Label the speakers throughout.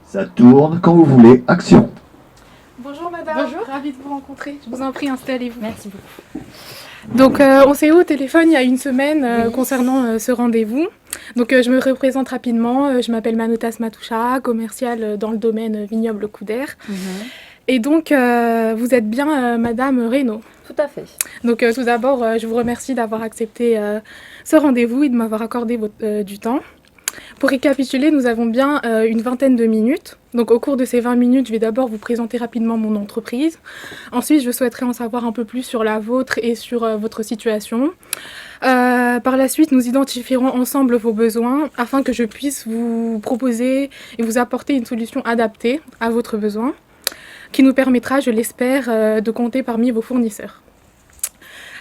Speaker 1: Ça tourne quand vous voulez. Action.
Speaker 2: Bonjour madame,
Speaker 3: Bonjour.
Speaker 2: ravie de vous rencontrer. Je vous en prie, installez-vous.
Speaker 3: Merci beaucoup.
Speaker 2: Donc on s'est eu au téléphone il y a une semaine
Speaker 3: Oui.
Speaker 2: concernant ce rendez-vous. Donc je me représente rapidement, je m'appelle Manotas Matoucha, commerciale dans le domaine vignoble Couder. Et donc vous êtes bien madame Reynaud.
Speaker 3: Tout à fait.
Speaker 2: Donc tout d'abord, je vous remercie d'avoir accepté ce rendez-vous et de m'avoir accordé du temps. Pour récapituler, nous avons bien une vingtaine de minutes. Donc au cours de ces 20 minutes, je vais d'abord vous présenter rapidement mon entreprise. Ensuite, je souhaiterais en savoir un peu plus sur la vôtre et sur votre situation. Par la suite, nous identifierons ensemble vos besoins afin que je puisse vous proposer et vous apporter une solution adaptée à votre besoin, qui nous permettra, je l'espère, de compter parmi vos fournisseurs.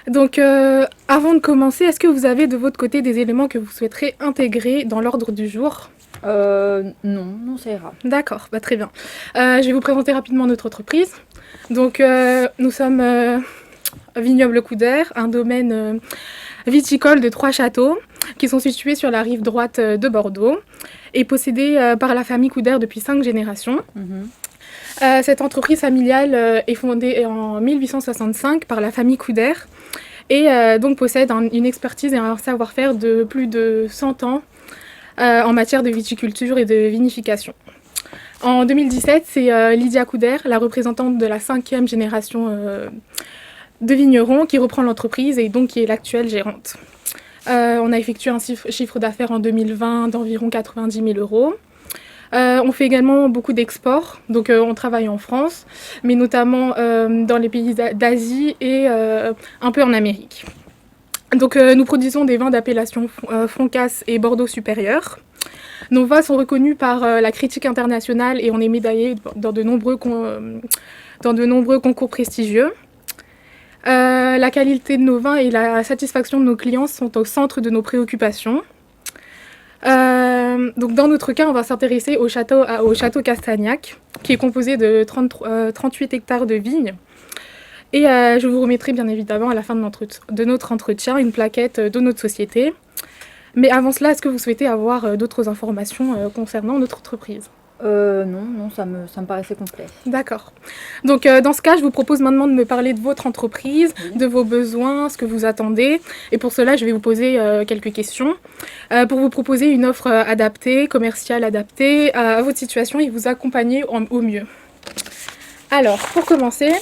Speaker 2: Donc, avant de commencer, est-ce que vous avez de votre côté des éléments que vous souhaiterez intégrer dans l'ordre du jour ?
Speaker 3: Non, ça ira.
Speaker 2: D'accord, très bien. Je vais vous présenter rapidement notre entreprise. Donc, nous sommes Vignoble Couder, un domaine viticole de 3 châteaux qui sont situés sur la rive droite de Bordeaux et possédés par la famille Couder depuis 5 générations. Cette entreprise familiale est fondée en 1865 par la famille Couder et donc possède une expertise et un savoir-faire de plus de 100 ans en matière de viticulture et de vinification. En 2017, c'est Lydia Couder, la représentante de la 5e génération de vignerons, qui reprend l'entreprise et donc qui est l'actuelle gérante. On a effectué un chiffre d'affaires en 2020 d'environ 90 000 euros. On fait également beaucoup d'exports, donc on travaille en France, mais notamment dans les pays d'Asie et un peu en Amérique. Donc nous produisons des vins d'appellation Foncas et Bordeaux supérieur. Nos vins sont reconnus par la critique internationale et on est médaillé dans de nombreux concours prestigieux. La qualité de nos vins et la satisfaction de nos clients sont au centre de nos préoccupations. Donc dans notre cas, on va s'intéresser au château Castagnac, qui est composé de 38 hectares de vignes. Et je vous remettrai bien évidemment à la fin de notre entretien une plaquette de notre société. Mais avant cela, est-ce que vous souhaitez avoir d'autres informations concernant notre entreprise ?
Speaker 3: Non, ça me paraissait complet.
Speaker 2: D'accord. Donc dans ce cas, je vous propose maintenant de me parler de votre entreprise, de vos besoins, ce que vous attendez. Et pour cela, je vais vous poser quelques questions pour vous proposer une offre adaptée, commerciale adaptée à votre situation et vous accompagner au mieux. Alors, pour commencer,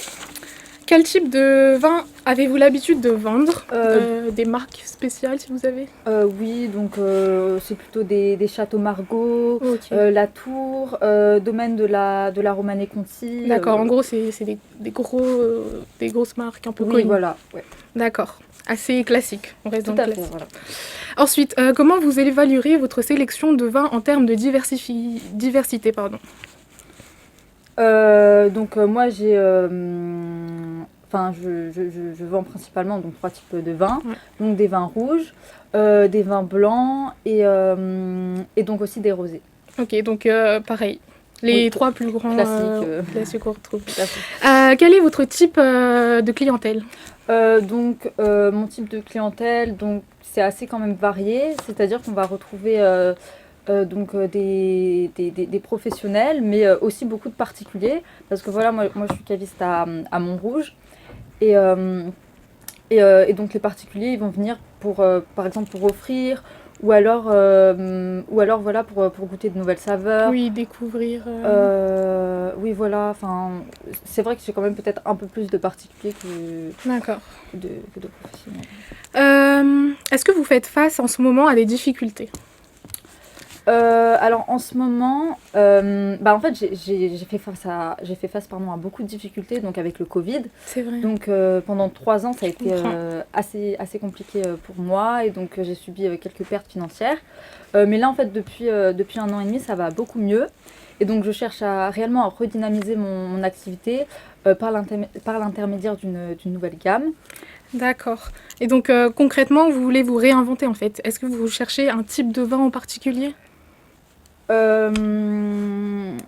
Speaker 2: quel type de vin avez-vous l'habitude de vendre ? Des marques spéciales, si vous avez ?
Speaker 3: Oui, donc c'est plutôt des châteaux Margaux,
Speaker 2: Okay.
Speaker 3: La Tour, domaine de la Romanée-Conti.
Speaker 2: D'accord, en gros, c'est des grosses marques un peu
Speaker 3: Oui,
Speaker 2: connues.
Speaker 3: voilà. Ouais.
Speaker 2: D'accord, assez classique, on reste
Speaker 3: Tout
Speaker 2: dans le
Speaker 3: à fait,
Speaker 2: classique.
Speaker 3: voilà.
Speaker 2: Ensuite, comment vous évaluerez votre sélection de vins en termes de diversité, pardon.
Speaker 3: Donc moi j'ai je vends principalement donc 3 types de vins.
Speaker 2: Ouais.
Speaker 3: Donc des vins rouges, des vins blancs et donc aussi des rosés.
Speaker 2: Ok, donc pareil, les
Speaker 3: Oui,
Speaker 2: 3 plus grands classiques qu'on retrouve.
Speaker 3: Tout à fait.
Speaker 2: Quel est votre type de clientèle ?
Speaker 3: Donc mon type de clientèle, donc c'est assez quand même varié, c'est-à-dire qu'on va retrouver donc des professionnels, mais aussi beaucoup de particuliers, parce que voilà, moi je suis caviste à Montrouge, et donc les particuliers ils vont venir pour par exemple pour offrir, ou alors voilà pour goûter de nouvelles saveurs.
Speaker 2: Oui, découvrir.
Speaker 3: Oui voilà, enfin c'est vrai que j'ai quand même peut-être un peu plus de particuliers
Speaker 2: D'accord.
Speaker 3: que de professionnels.
Speaker 2: Est-ce que vous faites face en ce moment à des difficultés ?
Speaker 3: Alors en ce moment, en fait j'ai fait face à beaucoup de difficultés donc avec le Covid.
Speaker 2: C'est vrai.
Speaker 3: Donc pendant 3 ans ça a été assez compliqué pour moi et donc j'ai subi quelques pertes financières. Mais là en fait depuis 1 an et demi ça va beaucoup mieux et donc je cherche réellement à redynamiser mon activité par l'intermédiaire d'une nouvelle gamme.
Speaker 2: D'accord. Et donc concrètement, vous voulez vous réinventer en fait. Est-ce que vous cherchez un type de vin en particulier ? Comment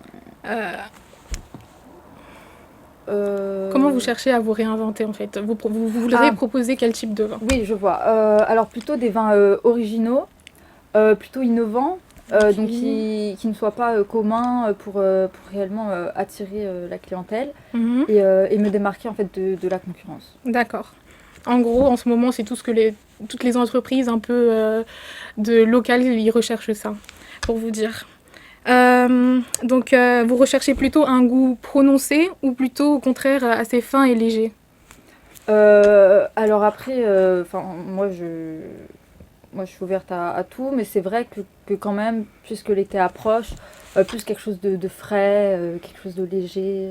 Speaker 2: vous cherchez à vous réinventer en fait ? Vous voudrez proposer quel type de vin ?
Speaker 3: Oui, je vois. Alors plutôt des vins originaux, plutôt innovants, donc qui ne soit pas commun pour réellement attirer la clientèle
Speaker 2: Mhm.
Speaker 3: et me démarquer en fait de la concurrence.
Speaker 2: D'accord. En gros, en ce moment, c'est tout ce que toutes les entreprises un peu de locales, ils recherchent ça, pour vous dire. Donc, vous recherchez plutôt un goût prononcé ou plutôt au contraire assez fin et léger?
Speaker 3: Alors après, moi je suis ouverte à tout, mais c'est vrai que quand même, puisque l'été approche, plus quelque chose de frais, quelque chose de léger,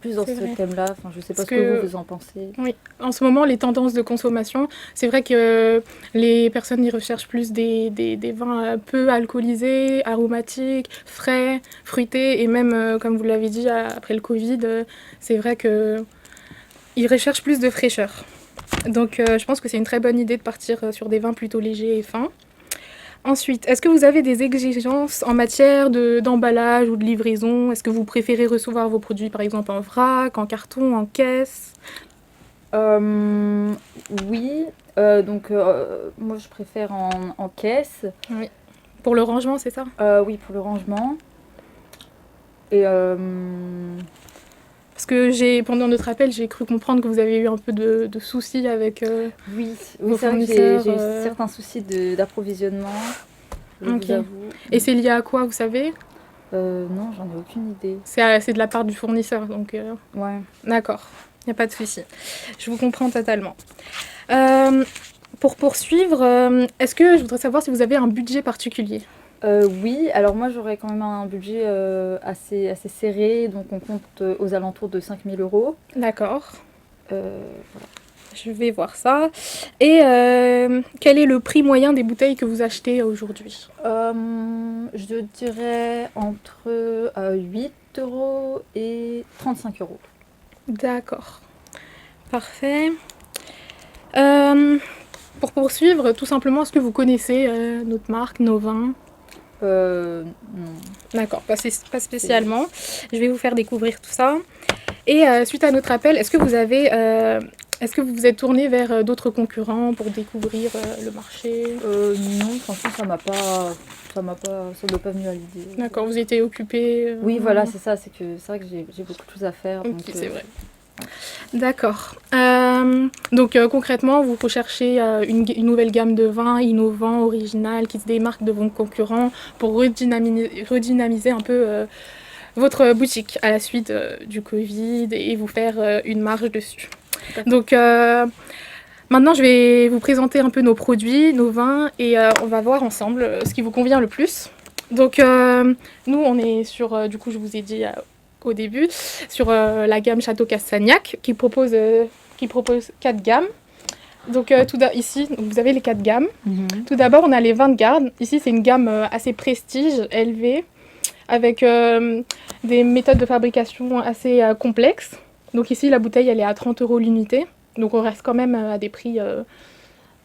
Speaker 3: plus dans
Speaker 2: C'est
Speaker 3: ce
Speaker 2: vrai.
Speaker 3: thème-là. Enfin, je sais pas
Speaker 2: Parce
Speaker 3: ce que
Speaker 2: que
Speaker 3: vous en pensez.
Speaker 2: oui, en ce moment, les tendances de consommation, c'est vrai que les personnes y recherchent plus des vins peu alcoolisés, aromatiques, frais, fruités, et même, comme vous l'avez dit, après le Covid, c'est vrai que ils recherchent plus de fraîcheur. Donc, je pense que c'est une très bonne idée de partir sur des vins plutôt légers et fins. Ensuite, est-ce que vous avez des exigences en matière d'emballage ou de livraison? Est-ce que vous préférez recevoir vos produits, par exemple, en vrac, en carton, en caisse?
Speaker 3: Oui, moi je préfère en caisse.
Speaker 2: Oui. Pour le rangement, c'est ça?
Speaker 3: Oui, pour le rangement. Et
Speaker 2: Parce que pendant notre appel, j'ai cru comprendre que vous avez eu un peu de soucis avec
Speaker 3: oui,
Speaker 2: vos
Speaker 3: c'est vrai que
Speaker 2: fournisseurs.
Speaker 3: j'ai eu certains soucis d'approvisionnement, je
Speaker 2: Ok.
Speaker 3: vous avoue.
Speaker 2: Et c'est lié à quoi, vous savez?
Speaker 3: Non, j'en ai aucune idée.
Speaker 2: C'est de la part du fournisseur, donc
Speaker 3: Ouais.
Speaker 2: d'accord, il n'y a pas de souci. Je vous comprends totalement. Euh, pour poursuivre, est-ce que je voudrais savoir si vous avez un budget particulier?
Speaker 3: Oui, alors moi j'aurais quand même un budget assez serré, donc on compte aux alentours de 5 000 €.
Speaker 2: D'accord,
Speaker 3: Euh,
Speaker 2: je vais voir ça. Et quel est le prix moyen des bouteilles que vous achetez aujourd'hui?
Speaker 3: je dirais entre 8 € et 35 €.
Speaker 2: D'accord, parfait. Euh, pour poursuivre, tout simplement, est-ce que vous connaissez notre marque, nos vins?
Speaker 3: Non.
Speaker 2: D'accord, pas spécialement. Je vais vous faire découvrir tout ça. Et suite à notre appel, est-ce que vous vous êtes tourné vers d'autres concurrents pour découvrir le marché?
Speaker 3: Non, franchement ça m'est pas venu à l'idée.
Speaker 2: D'accord, vous étiez occupé.
Speaker 3: Oui, voilà, c'est ça, c'est vrai que j'ai beaucoup de choses à faire.
Speaker 2: Ok,
Speaker 3: Donc,
Speaker 2: c'est vrai. D'accord. Donc concrètement, vous recherchez une nouvelle gamme de vins innovants, originales, qui se démarquent de vos concurrents pour redynamiser un peu votre boutique à la suite du Covid et vous faire une marge dessus.
Speaker 3: D'accord.
Speaker 2: Donc maintenant, je vais vous présenter un peu nos produits, nos vins et on va voir ensemble ce qui vous convient le plus. Donc nous, on est sur, du coup, je vous ai dit au début, sur la gamme Château Castagnac qui propose 4 gammes. Donc ici, vous avez les 4 gammes. Tout d'abord, on a les vins de garde. Ici, c'est une gamme assez prestige, élevée, avec des méthodes de fabrication assez complexes. Donc ici, la bouteille, elle est à 30 € l'unité. Donc on reste quand même à des prix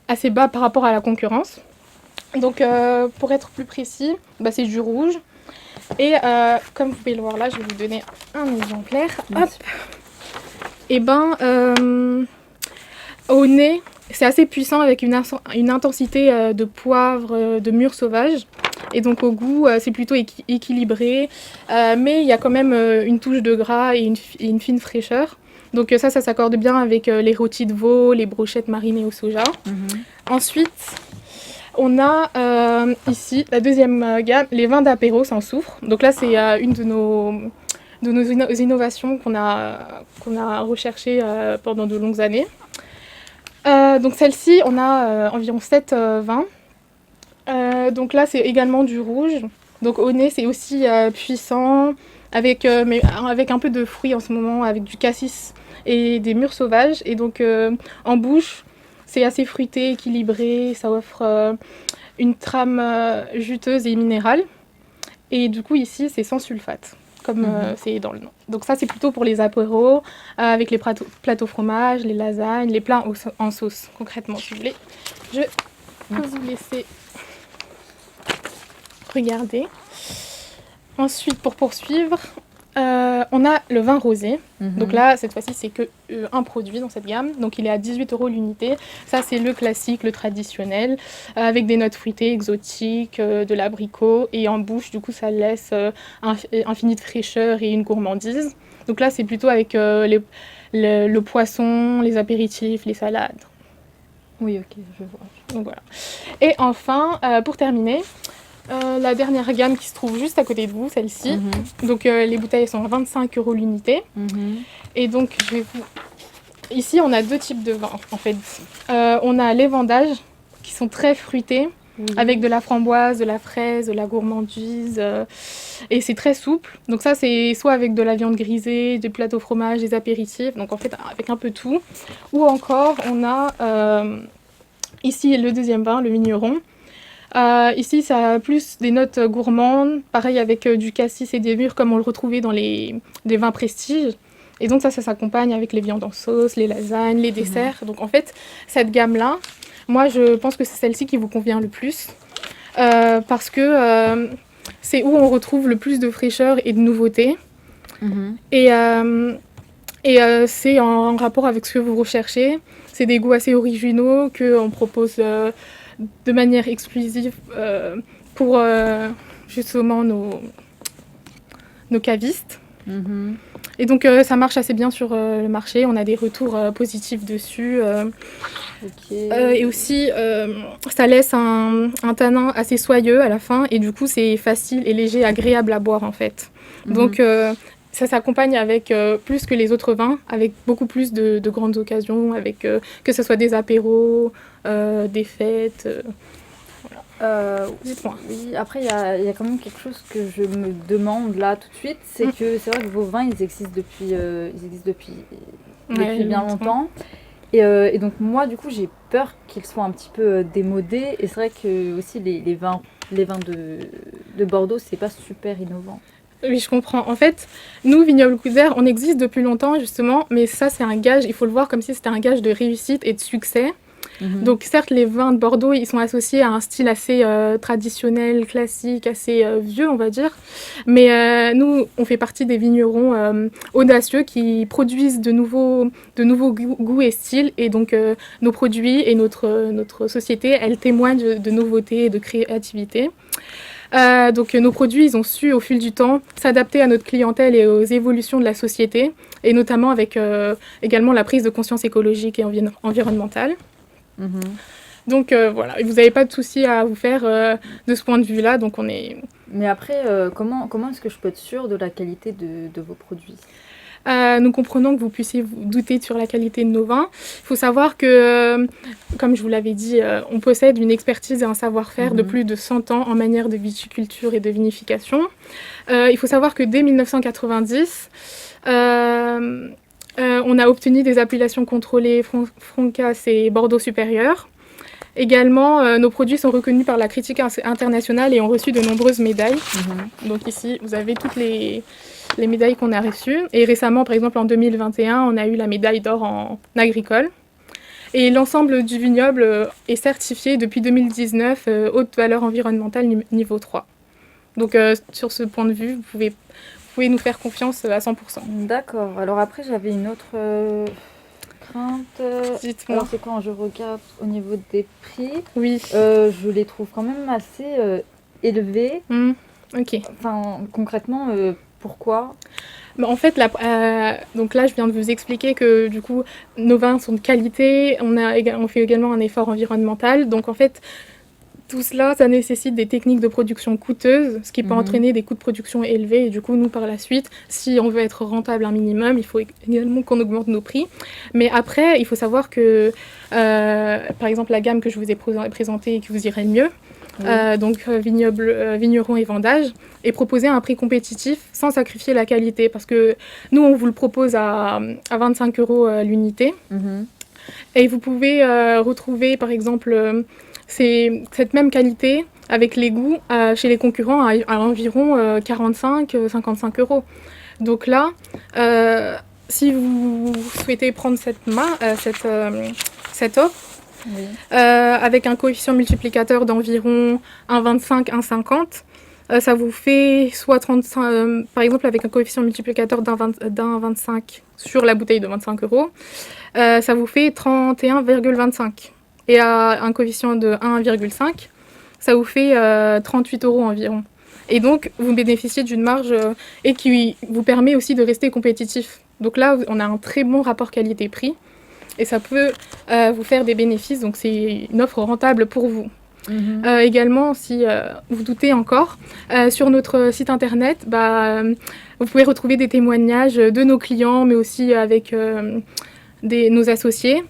Speaker 2: assez bas par rapport à la concurrence. Donc pour être plus précis, c'est du rouge. Et comme vous pouvez le voir là, je vais vous donner un exemplaire. Hop. Et au nez, c'est assez puissant avec une intensité de poivre, de mûre sauvage. Et donc au goût, c'est plutôt équilibré. Mais il y a quand même une touche de gras et une fine fraîcheur. Donc ça s'accorde bien avec les rôtis de veau, les brochettes marinées au soja. Ensuite, on a ici la deuxième gamme, les vins d'apéro sans soufre. Donc là, c'est une de nos innovations qu'on a recherchées pendant de longues années. Donc celle-ci, on a environ 7 vins. Donc là, c'est également du rouge. Donc au nez, c'est aussi puissant, mais avec un peu de fruits en ce moment, avec du cassis et des mûres sauvages. Et donc en bouche, c'est assez fruité, équilibré, ça offre une trame juteuse et minérale. Et du coup ici, c'est sans sulfate, comme c'est dans le nom. Donc ça, c'est plutôt pour les apéros, avec les plateaux fromage, les lasagnes, les plats en sauce, concrètement, si vous voulez. Je peux vous laisser regarder. Ensuite, pour poursuivre, On a le vin rosé.
Speaker 3: Mhm.
Speaker 2: Donc là, cette fois-ci, c'est que un produit dans cette gamme. Donc il est à 18 € l'unité. Ça, c'est le classique, le traditionnel, avec des notes fruitées, exotiques, de l'abricot. Et en bouche, du coup, ça laisse infini de fraîcheur et une gourmandise. Donc là, c'est plutôt avec le poisson, les apéritifs, les salades.
Speaker 3: Oui, ok, je vois.
Speaker 2: Donc voilà. Et enfin, pour terminer, la dernière gamme qui se trouve juste à côté de vous, celle-ci.
Speaker 3: Mhm.
Speaker 2: Donc les bouteilles sont à 25 € l'unité.
Speaker 3: Mhm.
Speaker 2: Et donc ici, on a deux types de vins en fait. On a les vendages qui sont très fruités,
Speaker 3: Oui.
Speaker 2: avec de la framboise, de la fraise, de la gourmandise. Et c'est très souple. Donc ça, c'est soit avec de la viande grisée, des plateaux fromage, des apéritifs. Donc en fait, avec un peu tout. Ou encore, on a ici le deuxième vin, le vigneron. Ici, ça a plus des notes gourmandes, pareil avec du cassis et des mûres comme on le retrouvait dans des vins prestige. Et donc ça s'accompagne avec les viandes en sauce, les lasagnes, les desserts. Donc en fait, cette gamme-là, moi je pense que c'est celle-ci qui vous convient le plus. Parce que c'est où on retrouve le plus de fraîcheur et de nouveauté.
Speaker 3: Mhm.
Speaker 2: Et c'est en rapport avec ce que vous recherchez. C'est des goûts assez originaux qu'on propose de manière exclusive pour justement nos cavistes.
Speaker 3: Mhm.
Speaker 2: Et donc ça marche assez bien sur le marché, on a des retours positifs dessus.
Speaker 3: Ok.
Speaker 2: Et aussi, ça laisse un tanin assez soyeux à la fin, et du coup c'est facile et léger, agréable à boire en fait. Donc ça s'accompagne avec plus que les autres vins, avec beaucoup plus de grandes occasions, avec que ce soit des apéros, des fêtes. Dites-moi.
Speaker 3: Oui, après, il y a quand même quelque chose que je me demande là tout de suite, c'est que c'est vrai que vos vins, ils existent depuis
Speaker 2: Ouais,
Speaker 3: bien longtemps. Et donc moi, du coup, j'ai peur qu'ils soient un petit peu démodés. Et c'est vrai que aussi les vins de Bordeaux, c'est pas super innovant.
Speaker 2: Oui, je comprends. En fait, nous, Vignoble Couder, on existe depuis longtemps, justement, mais ça, c'est un gage, il faut le voir comme si c'était un gage de réussite et de succès. Donc certes, les vins de Bordeaux, ils sont associés à un style assez traditionnel, classique, assez vieux, on va dire. Mais nous, on fait partie des vignerons audacieux qui produisent de nouveaux goûts et styles. Et donc nos produits et notre société, elle témoigne de nouveautés et de créativité. Donc nos produits, ils ont su au fil du temps s'adapter à notre clientèle et aux évolutions de la société, et notamment avec également la prise de conscience écologique et environnementale.
Speaker 3: Mhm.
Speaker 2: Donc voilà, vous n'avez pas de souci à vous faire de ce point de vue-là, donc on est...
Speaker 3: Mais après, comment est-ce que je peux être sûre de la qualité de vos produits?
Speaker 2: Nous comprenons que vous puissiez vous douter sur la qualité de nos vins. Il faut savoir que, comme je vous l'avais dit, on possède une expertise et un savoir-faire de plus de 100 ans en matière de viticulture et de vinification. Il faut savoir que dès 1990, on a obtenu des appellations contrôlées Francas et Bordeaux supérieur. Également, nos produits sont reconnus par la critique internationale et ont reçu de nombreuses médailles. Donc ici, vous avez toutes les médailles qu'on a reçues. Et récemment, par exemple, en 2021, on a eu la médaille d'or en agricole. Et l'ensemble du vignoble est certifié depuis 2019 haute valeur environnementale niveau 3. Donc sur ce point de vue, vous pouvez nous faire confiance à 100%.
Speaker 3: D'accord. Alors après, j'avais une autre crainte.
Speaker 2: Dites-moi.
Speaker 3: Alors c'est quand je regarde au niveau des prix,
Speaker 2: Oui.
Speaker 3: je les trouve quand même assez élevés.
Speaker 2: Ok.
Speaker 3: Enfin, concrètement, pourquoi?
Speaker 2: En fait, donc là, je viens de vous expliquer que du coup, nos vins sont de qualité. On fait également un effort environnemental. Donc en fait, tout cela, ça nécessite des techniques de production coûteuses, ce qui peut entraîner des coûts de production élevés. Et du coup, nous, par la suite, si on veut être rentable un minimum, il faut également qu'on augmente nos prix. Mais après, il faut savoir que, par exemple, la gamme que je vous ai présentée et qui vous irait le mieux, donc vigneron et vendage, est proposée à un prix compétitif sans sacrifier la qualité. Parce que nous, on vous le propose à 25 € l'unité. Et vous pouvez retrouver, par exemple... c'est cette même qualité avec les goûts chez les concurrents à environ 45-55 €. Donc là, si vous souhaitez prendre cette offre, avec un coefficient multiplicateur d'environ 1,25, 1,50, ça vous fait soit 35, par exemple avec un coefficient multiplicateur d'un 25 sur la bouteille de 25 euros, ça vous fait 31,25. Et à un coefficient de 1,5, ça vous fait 38 euros environ. Et donc, vous bénéficiez d'une marge et qui vous permet aussi de rester compétitif. Donc là, on a un très bon rapport qualité-prix et ça peut vous faire des bénéfices. Donc, c'est une offre rentable pour vous. Également, si vous doutez encore, sur notre site internet, vous pouvez retrouver des témoignages de nos clients, mais aussi avec nos associés,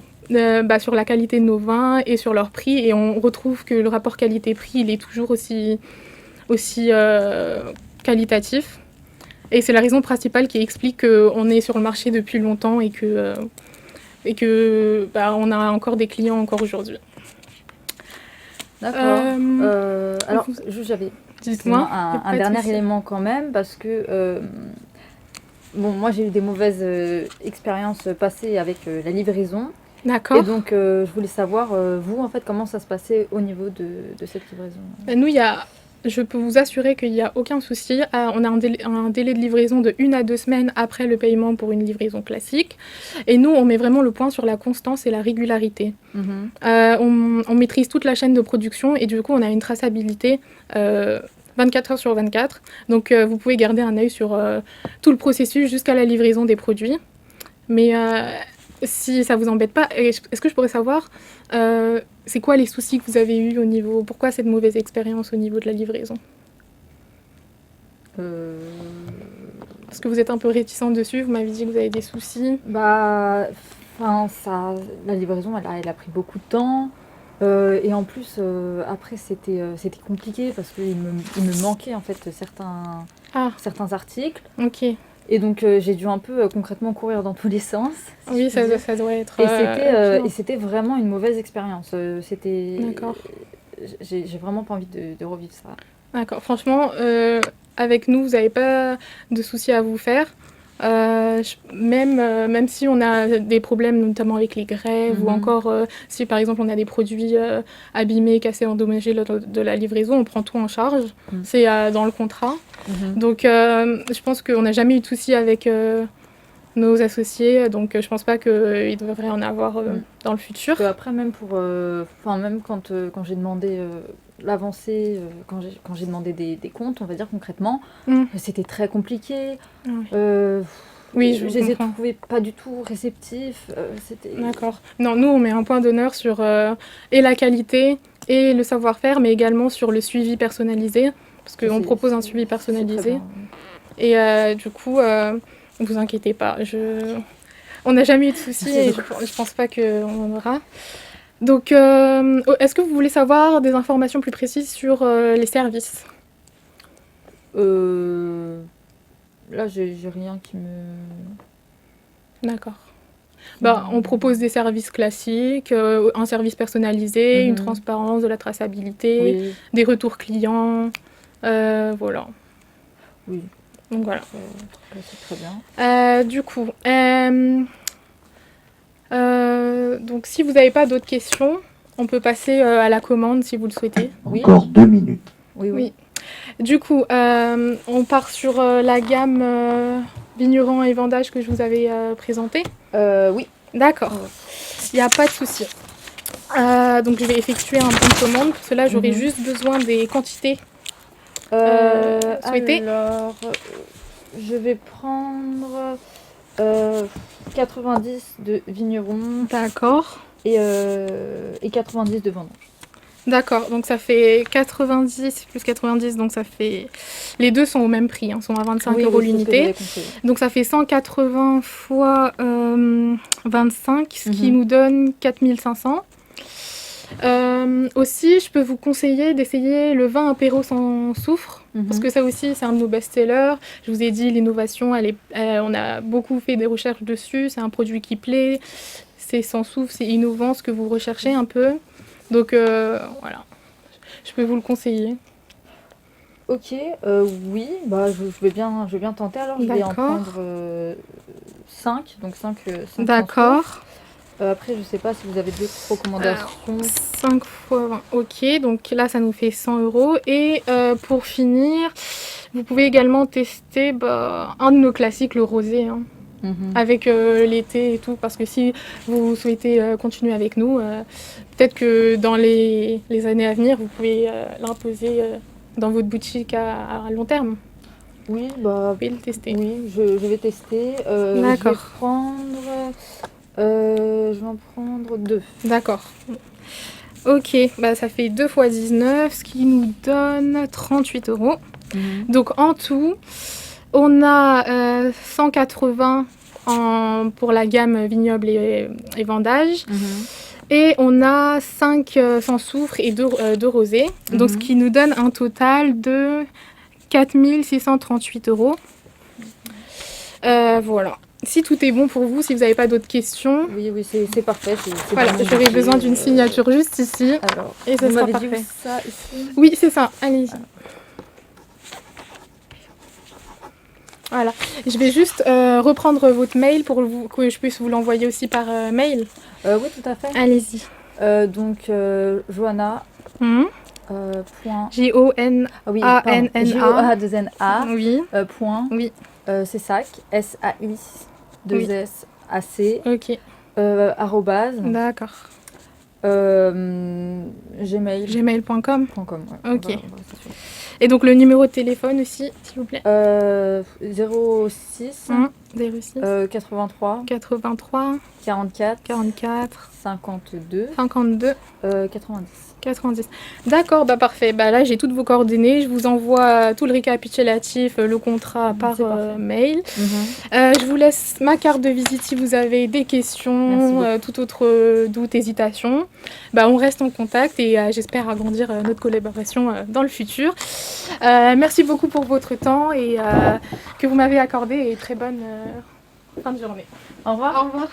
Speaker 2: sur la qualité de nos vins et sur leur prix. Et on retrouve que le rapport qualité-prix, il est toujours aussi qualitatif. Et c'est la raison principale qui explique qu'on est sur le marché depuis longtemps et que on a encore des clients encore aujourd'hui.
Speaker 3: D'accord. Alors, j'avais
Speaker 2: Dites-moi.
Speaker 3: un dernier élément quand même, parce que moi j'ai eu des mauvaises expériences passées avec la livraison.
Speaker 2: D'accord.
Speaker 3: Et donc je voulais savoir, vous en fait, comment ça se passait au niveau de cette livraison?
Speaker 2: Nous, je peux vous assurer qu'il n'y a aucun souci. On a un délai de livraison de 1 à 2 semaines après le paiement pour une livraison classique. Et nous, on met vraiment le point sur la constance et la régularité. On maîtrise toute la chaîne de production et du coup, on a une traçabilité 24 heures sur 24. Donc, vous pouvez garder un œil sur tout le processus jusqu'à la livraison des produits. Mais si ça vous embête pas, est-ce que je pourrais savoir c'est quoi les soucis que vous avez eus au niveau... Pourquoi cette mauvaise expérience au niveau de la livraison? Parce que vous êtes un peu réticent dessus, vous m'avez dit que vous avez des soucis.
Speaker 3: La livraison, elle a pris beaucoup de temps. Et en plus, après, c'était compliqué parce qu'il me manquait en fait certains articles.
Speaker 2: Ok.
Speaker 3: Et donc j'ai dû un peu concrètement courir dans tous les sens.
Speaker 2: Oui, ça doit être...
Speaker 3: Et c'était vraiment une mauvaise expérience.
Speaker 2: D'accord.
Speaker 3: J'ai vraiment pas envie de revivre ça.
Speaker 2: D'accord. Franchement, avec nous, vous n'avez pas de soucis à vous faire. Même si on a des problèmes, notamment avec les grèves, ou encore si par exemple on a des produits abîmés, cassés, endommagés lors de la livraison, on prend tout en charge. C'est dans le contrat. Donc je pense qu'on n'a jamais eu de soucis avec nos associés, donc je pense pas qu'il devrait en avoir dans le futur.
Speaker 3: Après, même quand j'ai demandé l'avancée, quand j'ai demandé des comptes, on va dire concrètement, c'était très compliqué.
Speaker 2: Oui,
Speaker 3: je les ai trouvés pas du tout réceptifs.
Speaker 2: D'accord. Non, nous on met un point d'honneur sur et la qualité et le savoir-faire, mais également sur le suivi personnalisé, parce qu'on propose un suivi personnalisé. Et du coup, ne vous inquiétez pas. On n'a jamais eu de soucis et je pense pas qu'on en aura. Donc, est-ce que vous voulez savoir des informations plus précises sur les services?
Speaker 3: Là, j'ai rien qui me...
Speaker 2: D'accord. On propose des services classiques, un service personnalisé, une transparence, de la traçabilité, des retours clients, voilà.
Speaker 3: Oui.
Speaker 2: Donc voilà.
Speaker 3: C'est très bien.
Speaker 2: Du coup, donc si vous n'avez pas d'autres questions, on peut passer à la commande si vous le souhaitez.
Speaker 1: Encore 2 minutes.
Speaker 2: Oui. Du coup, on part sur la gamme vigneron et vendage que je vous avais présentée.
Speaker 3: Oui.
Speaker 2: D'accord. Il n'y a pas de souci. Donc je vais effectuer un bon de commande. Pour cela, j'aurai juste besoin des quantités souhaitées.
Speaker 3: Alors, je vais prendre 90 de vigneron.
Speaker 2: D'accord.
Speaker 3: Et 90 de vendange.
Speaker 2: D'accord, donc ça fait 90 plus 90, donc ça fait... Les deux sont au même prix, sont à 25 euros l'unité. Donc ça fait 180 fois 25, ce qui nous donne 4500. Aussi, je peux vous conseiller d'essayer le vin apéro sans soufre, parce que ça aussi, c'est un de nos best-sellers. Je vous ai dit, l'innovation, on a beaucoup fait des recherches dessus. C'est un produit qui plaît, c'est sans soufre, c'est innovant, ce que vous recherchez un peu. Donc voilà, je peux vous le conseiller.
Speaker 3: Ok, oui, je vais bien tenter. Alors je vais en prendre 5, donc 5
Speaker 2: D'accord.
Speaker 3: Après, je sais pas si vous avez d'autres recommandations.
Speaker 2: 5 fois 20, ok, donc là ça nous fait 100 euros. Et pour finir, vous pouvez également tester un de nos classiques, le rosé, hein, avec l'été et tout, parce que si vous souhaitez continuer avec nous, peut-être que dans les années à venir, vous pouvez l'imposer dans votre boutique à long terme.
Speaker 3: Oui,
Speaker 2: Vous pouvez le tester.
Speaker 3: oui, je vais tester.
Speaker 2: D'accord.
Speaker 3: Je vais en prendre 2.
Speaker 2: D'accord. Ok, ça fait 2 fois 19, ce qui nous donne 38 euros. Donc en tout, on a 180 pour la gamme vignoble et vendage. Et on a 5 sans soufre et 2 rosés. Donc ce qui nous donne un total de 4 638 euros. Voilà. Si tout est bon pour vous, si vous n'avez pas d'autres questions.
Speaker 3: Oui, c'est parfait.
Speaker 2: Voilà, j'aurais besoin d'une signature juste ici.
Speaker 3: Alors,
Speaker 2: et ça
Speaker 3: vous
Speaker 2: sera
Speaker 3: m'avez
Speaker 2: parfait.
Speaker 3: dit ça ici?
Speaker 2: Oui, c'est ça. Allez-y. Voilà. Je vais juste reprendre votre mail pour que je puisse vous l'envoyer aussi par mail.
Speaker 3: Oui, tout à fait.
Speaker 2: Allez-y.
Speaker 3: Donc, Johanna.
Speaker 2: J-O-N-A-N-N-A.
Speaker 3: J-O-A-2-N-A.
Speaker 2: Oui.
Speaker 3: Point.
Speaker 2: Oui.
Speaker 3: Sac. S-A-I-2-S-A-C.
Speaker 2: Ok.
Speaker 3: Arrobase.
Speaker 2: D'accord.
Speaker 3: Gmail.
Speaker 2: Gmail.com.
Speaker 3: Ouais.
Speaker 2: Ok. Et donc le numéro de téléphone aussi, s'il vous plaît.
Speaker 3: 06
Speaker 2: 06
Speaker 3: 83
Speaker 2: 83
Speaker 3: 44
Speaker 2: 44
Speaker 3: 52
Speaker 2: 52
Speaker 3: 90.
Speaker 2: 90. D'accord, parfait. Là, j'ai toutes vos coordonnées. Je vous envoie tout le récapitulatif, le contrat par mail. Je vous laisse ma carte de visite si vous avez des questions, tout autre doute, hésitation. On reste en contact et j'espère agrandir notre collaboration dans le futur. Merci beaucoup pour votre temps et que vous m'avez accordé et très bonne fin de journée.
Speaker 3: Au revoir.
Speaker 2: Au revoir.